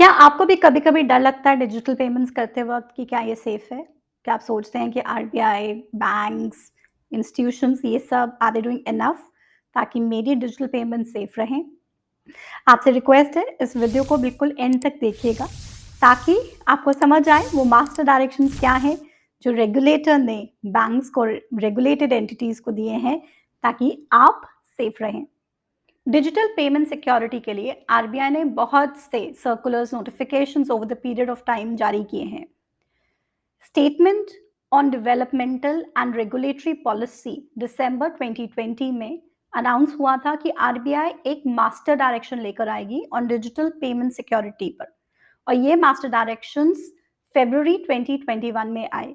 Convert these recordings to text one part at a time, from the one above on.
क्या आपको भी कभी-कभी डर लगता है डिजिटल पेमेंट्स करते वक़्त कि क्या ये सेफ़ है? क्या आप सोचते हैं कि आरबीआई, बैंक्स, इंस्टीट्यूशंस ये सब आर दे डूइंग इनफ ताकि मेरी डिजिटल पेमेंट सेफ़ रहें? आपसे रिक्वेस्ट है इस वीडियो को बिल्कुल एंड तक देखिएगा ताकि आपको समझ आए वो मास्टर डायरेक्शंस क्या हैं जो रेगुलेटर ने बैंक्स को रेगुलेटेड एंटिटीज़ को दिए हैं ताकि आप सेफ़ रहें। डिजिटल पेमेंट सिक्योरिटी के लिए आरबीआई ने बहुत से circulars notifications over the period of time जारी किए हैं। Statement on developmental and regulatory policy दिसंबर 2020 में अनाउंस हुआ था कि आरबीआई एक मास्टर डायरेक्शन लेकर आएगी ऑन डिजिटल पेमेंट सिक्योरिटी पर और ये मास्टर डायरेक्शंस फरवरी 2021 में आए,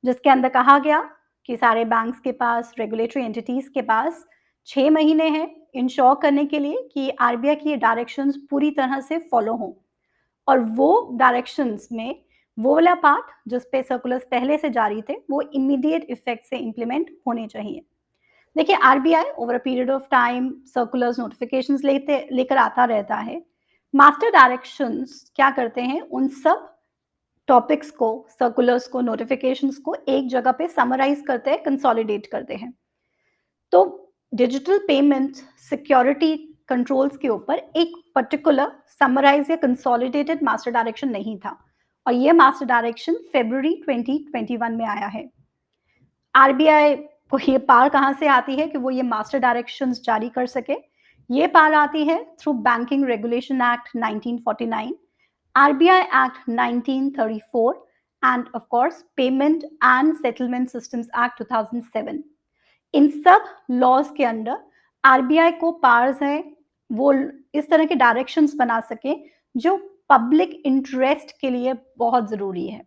जिसके अंदर कहा गया कि सारे बैंक्स के पास, रेगुलेटरी एंटिटीज के पास 6 महीने हैं इंश्योर करने के लिए कि आरबीआई की ये डायरेक्शंस पूरी तरह से फॉलो हों और वो डायरेक्शंस में वो वाला पार्ट जिस पे सर्कुलर्स पहले से जारी थे वो इमीडिएट इफेक्ट से इम्प्लीमेंट होने चाहिए। देखिए, RBI over a period of time circulars notifications लेकर आता रहता है। मास्टर डायरेक्शंस क्या करते हैं, उन सब टॉपिक्स को, सर्कुलर्स को, नोटिफिकेशंस को एक जगह पे समराइज करते हैं, कंसोलिडेट करते हैं। तो डिजिटल पेमेंट सिक्योरिटी कंट्रोल्स के ऊपर एक पर्टिकुलर समराइज या कंसोलिडेटेड मास्टर डायरेक्शन नहीं था और ये मास्टर डायरेक्शन फरवरी 2021 में आया है। आरबीआई को ये पावर कहाँ से आती है कि वो ये मास्टर डायरेक्शंस जारी कर सके? ये पावर आती है through banking regulation act 1949, RBI act 1934 end of course payment and settlement systems act 2007। इन सब लॉज के अंडर आरबीआई को पावर्स हैं वो इस तरह के डायरेक्शंस बना सके जो पब्लिक इंटरेस्ट के लिए बहुत ज़रूरी है।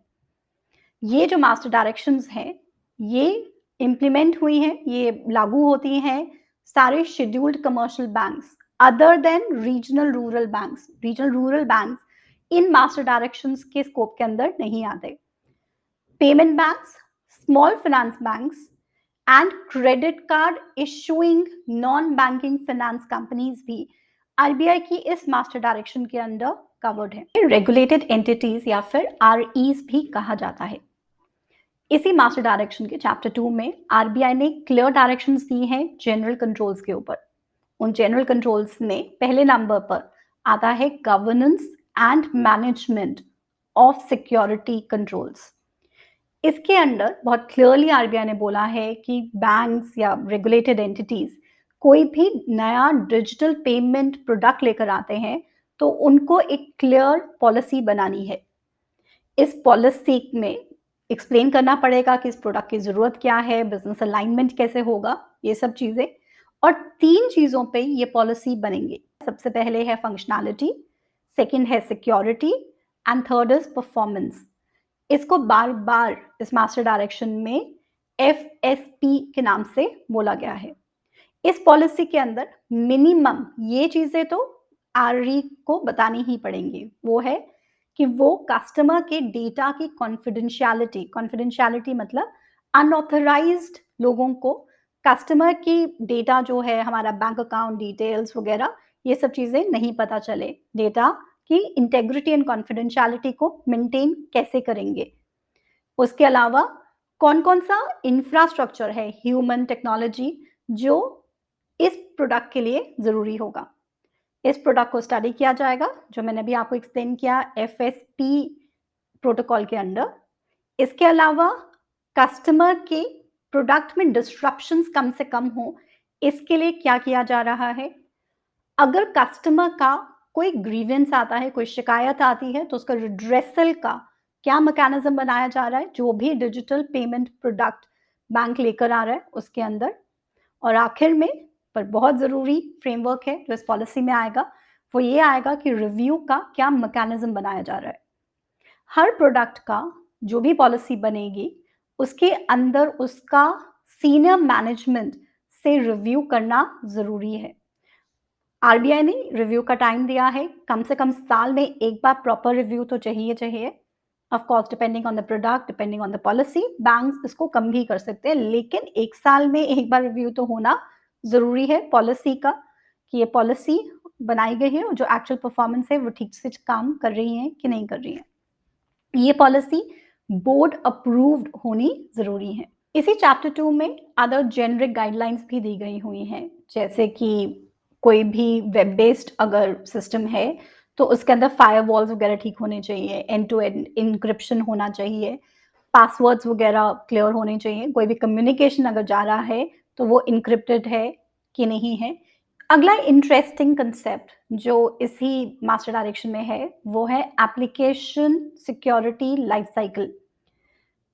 ये जो मास्टर डायरेक्शंस हैं, ये इम्प्लीमेंट हुई हैं, ये लागू होती हैं सारे scheduled commercial banks other than regional rural banks. Regional rural banks in master directions के स्कोप के अंदर नहीं आते। Payment banks, small finance banks and credit card issuing non banking finance companies भी आरबीआई की इस मास्टर डायरेक्शन के under covered है। रेगुलेटेड एंटिटीज या फिर आरईज भी कहा जाता है। इसी मास्टर डायरेक्शन के चैप्टर 2 में आरबीआई ने क्लियर डायरेक्शंस दी हैं जनरल कंट्रोल्स के ऊपर। उन जनरल कंट्रोल्स में पहले नंबर पर आता है governance and management of security controls. इसके अंडर बहुत क्लियरली आरबीआई ने बोला है कि बैंक्स या रेगुलेटेड एंटिटीज कोई भी नया डिजिटल पेमेंट प्रोडक्ट लेकर आते हैं तो उनको एक क्लियर पॉलिसी बनानी है। इस पॉलिसी में एक्सप्लेन करना पड़ेगा कि इस प्रोडक्ट की ज़रूरत क्या है, बिजनेस अलाइनमेंट कैसे होगा, ये सब चीज़ें। और 3 चीज़ों पे ये पॉलिसी बनेंगे। सबसे पहले है फंक्शनैलिटी, सेकंड है security and third is performance. इसको बार-बार इस मास्टर डायरेक्शन में एफएसपी के नाम से बोला गया है। इस पॉलिसी के अंदर मिनिमम ये चीज़ें तो आरई को बतानी ही पड़ेंगी। वो है कि वो कस्टमर के डेटा की कॉन्फिडेंशियलिटी, कॉन्फिडेंशियलिटी मतलब अनऑथराइज्ड लोगों को कस्टमर की डेटा जो है, हमारा बैंक अकाउंट डिटेल्स वगैरह, ये सब चीज़ें नहीं पता चले। डेटा की इंटेग्रिटी एंड कॉन्फिडेंशियलिटी को मेंटेन कैसे करेंगे। उसके अलावा कौन-कौन सा इंफ्रास्ट्रक्चर है, ह्यूमन टेक्नोलॉजी, जो इस प्रोडक्ट के लिए ज़रूरी होगा। इस प्रोडक्ट को स्टडी किया जाएगा, जो मैंने अभी आपको एक्सप्लेन किया एफएसपी प्रोटोकॉल के अंडर। इसके अलावा कस्टमर के प्रोडक्ट में डिस्ट्रप्शंस कम से कम हो, इसके लिए क्या किया जा रहा है। अगर कस्टमर का कोई ग्रीवेंस आता है, कोई शिकायत आती है, तो उसका रिड्रेसल का क्या मैकेनिज्म बनाया जा रहा है, जो भी डिजिटल पेमेंट प्रोडक्ट बैंक लेकर आ रहा है उसके अंदर। और आखिर में पर बहुत ज़रूरी फ्रेमवर्क है जो इस पॉलिसी में आएगा, वो ये आएगा कि रिव्यू का क्या मैकेनिज्म बनाया जा रहा है। हर प्रोडक्ट का जो भी पॉलिसी बनेगी, उसके अंदर उसका सीनियर मैनेजमेंट से रिव्यू करना ज़रूरी है। आरबीआई ने रिव्यू का टाइम दिया है, कम से कम साल में एक बार प्रॉपर रिव्यू तो चाहिए। Of course depending on the product, depending on the policy, banks इसको कम भी कर सकते हैं, लेकिन 1 साल में एक बार रिव्यू तो होना ज़रूरी है पॉलिसी का, कि ये पॉलिसी बनाई गई है और जो एक्चुअल परफॉर्मेंस है वो ठीक से काम कर रही हैं कि नहीं कर रही हैं। ये पॉलिसी बोर्ड अप्रूव्ड होनी ज़रूरी है। इसी चैप्टर 2 में अदर जेनेरिक गाइडलाइंस भी दी गई हुई हैं, जैसे कि कोई भी वेब बेस्ड अगर सिस्टम है, तो उसके अंदर फायरवॉल्स वगैरह ठीक होने चाहिए, एंड टू एंड एन्क्रिप्शन होना चाहिए, पासवर्ड्स वगैरह क्लियर होने चाहिए, कोई भी कम्युनिकेशन अगर जा रहा है, तो वो एन्क्रिप्टेड है कि नहीं है। अगला इंटरेस्टिंग कंसेप्ट जो इसी मास्टर डायरेक्शन में है, वो है एप्लीकेशन सिक्योरिटी लाइफ साइकिल।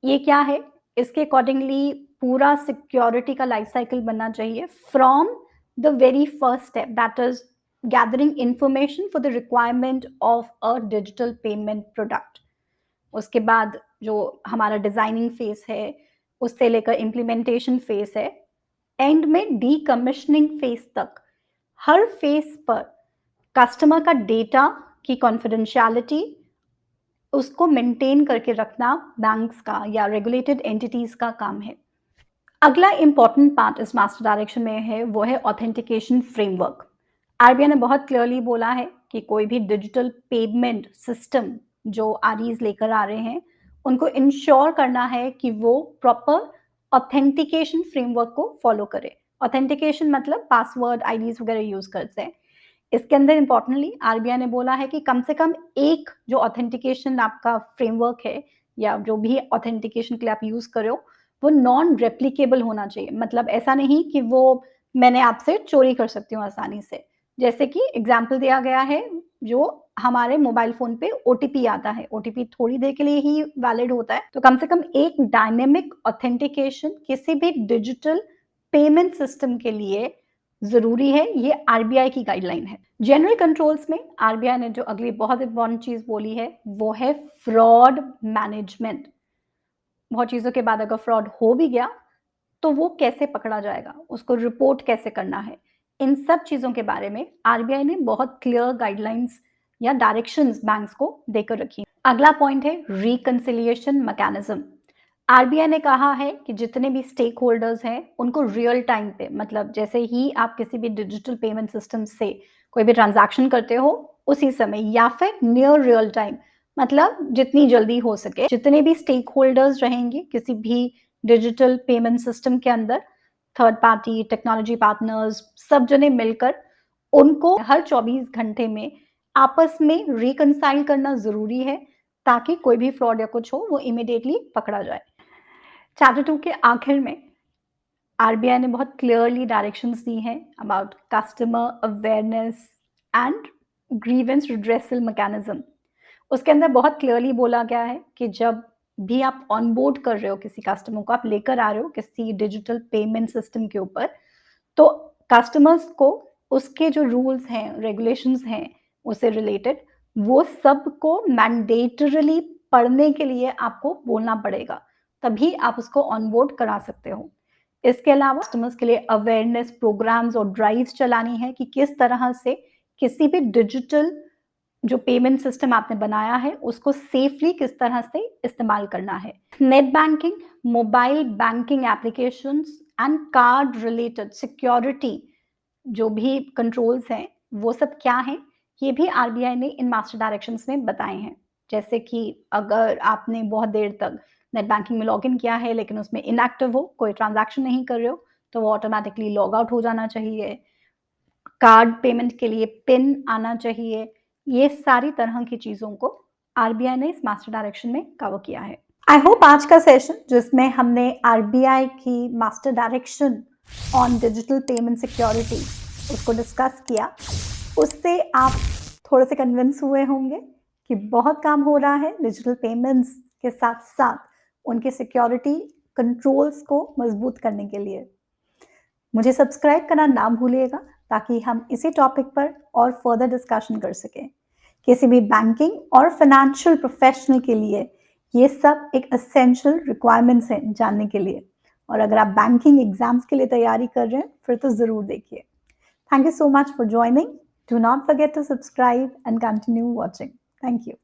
ये क्या है? इसके अकॉर्डिंगली पूरा सिक्योरिटी का लाइफ साइकिल बनना चाहिए from the very first step, that is gathering information for the requirement of a digital payment product. उसके बाद जो हमारा डिजाइनिंग फेस है, उससे लेकर इम्प्लीमेंटेशन फेस है, एंड में डीकमिशनिंग फेस तक, हर फेस पर कस्टमर का डेटा की कॉन्फिडेंशियलिटी उसको मेंटेन करके रखना बैंक्स का या रेगुलेटेड एंटिटीज का काम है। अगला इंपॉर्टेंट पार्ट इस मास्टर डायरेक्शन में है, वो है ऑथेंटिकेशन फ्रेमवर्क। आरबीआई ने बहुत क्लियरली बोला है कि कोई भी डिजिटल पेमेंट सिस्टम जो आरईज लेकर आ रहे हैं, उनको इंश्योर करना है कि वो प्रॉपर ऑथेंटिकेशन फ्रेमवर्क को फॉलो करे। ऑथेंटिकेशन मतलब पासवर्ड, आईडीज वगैरह यूज करते हैं। इसके अंदर इंपॉर्टेंटली आरबीआई ने बोला है कि कम से कम एक जो ऑथेंटिकेशन आपका फ्रेमवर्क है या जो भी ऑथेंटिकेशन के लिए आप यूज कर रहे हो, वो नॉन रेप्लिकेबल होना चाहिए। मतलब ऐसा नहीं कि वो मैंने आपसे चोरी कर सकती हूँ आसानी से। जैसे कि एग्जाम्पल दिया गया है, जो हमारे मोबाइल फोन पे ओटीपी आता है, ओटीपी थोड़ी देर के लिए ही वैलिड होता है, तो कम से कम एक डायनेमिक ऑथेंटिकेशन किसी भी डिजिटल पेमेंट सिस्टम के लिए ज़रूरी है। ये आरबीआई की गाइडलाइन है। जनरल कंट्रोल्स में आरबीआई ने जो अगली बहुत इंपॉर्टेंट चीज़ बोली है, वो है फ्रॉड मैनेजमेंट। बहुत चीज़ों के बाद अगर फ्रॉड हो भी गया, तो वो कैसे पकड़ा जाएगा, उसको रिपोर्ट कैसे करना है, इन सब चीज़ों के बारे में आरबीआई ने बहुत क्लियर गाइडलाइंस या डायरेक्शंस बैंक्स को देकर रखी। अगला पॉइंट है रिकंसिलिएशन मैकेनिज्म। आरबीआई ने कहा है कि जितने भी स्टेक होल्डर्स हैं, उनको रियल टाइम पे, मतलब जैसे ही आप किसी भी डिजिटल पेमेंट सिस्टम से कोई भी ट्रांजैक्शन करते हो, उसी समय या फिर नियर रियल टाइम, मतलब जितनी जल्दी हो सके, जितने भी स्टेक होल्डर्स रहेंगे किसी भी डिजिटल पेमेंट सिस्टम के अंदर, थर्ड पार्टी, टेक्नोलॉजी पार्टनर्स, सब जने मिलकर उनको हर 24 घंटे में आपस में रिकंसाइल करना ज़रूरी है, ताकि कोई भी फ्रॉड या कुछ हो, वो इमीडिएटली पकड़ा जाए। चैप्टर 2 के आखिर में आरबीआई ने बहुत क्लियरली डायरेक्शंस दी हैं about customer awareness and grievance redressal mechanism. उसके अंदर बहुत क्लियरली बोला गया है कि जब भी आप ऑनबोर्ड कर रहे हो किसी कस्टमर को, आप लेकर आ रहे हो किसी डिजिटल पेमेंट सिस्टम के ऊपर, तो कस्टमर्स को उसके जो रूल्स हैं, रेगुलेशंस हैं उससे रिलेटेड, वो सबको मैंडेटरली पढ़ने के लिए आपको बोलना पड़ेगा, तभी आप उसको ऑनबोर्ड करा सकते हो। इसके अलावा कस्टमर्स के लिए अवेयरनेस प्रोग्राम्स और ड्राइव्स चलानी है कि किस तरह से किसी भी डिजिटल जो पेमेंट सिस्टम आपने बनाया है, उसको सेफली किस तरह से इस्तेमाल करना है। Net banking, mobile banking applications and card related security जो भी कंट्रोल्स हैं, वो सब क्या हैं, ये भी आरबीआई ने इन मास्टर डायरेक्शंस में बताए हैं। जैसे कि अगर आपने बहुत देर तक नेट बैंकिंग में लॉगिन किया है, लेकिन उसमें इनएक्टिव हो, कोई ट्रांज़ैक्शन नहीं कर रहे हो, तो वो ऑटोमैटिकली लॉग आउट हो जाना चाहिए। कार्ड पेमेंट के लिए पिन आना चाहिए। ये सारी तरह की चीज़ों को आरबीआई ने इस मास्टर डायरेक्शन में कवर किया है। आई होप आज का सेशन जिसमें हमने आरबीआई की master direction on digital payment security उसको डिस्कस किया, उससे आप थोड़े से कन्विंस हुए होंगे कि बहुत काम हो रहा है डिजिटल पेमेंट्स के साथ-साथ उनके सिक्योरिटी कंट्रोल्स को मजबूत करने के लिए। मुझे सब्सक्राइब करना ना भूलिएगा, ताकि हम इसी टॉपिक पर और फर्दर डिस्कशन कर सकें। किसी भी बैंकिंग और फाइनेंशियल प्रोफेशनल के लिए ये सब एक एसेंशियल रिक्वायरमेंट्स हैं जानने के लिए, और अगर आप बैंकिंग एग्जाम्स के लिए तैयारी कर रहे हैं, फिर तो ज़रूर देखिए। Thank you so much for joining. Do not forget to subscribe and continue watching. Thank you.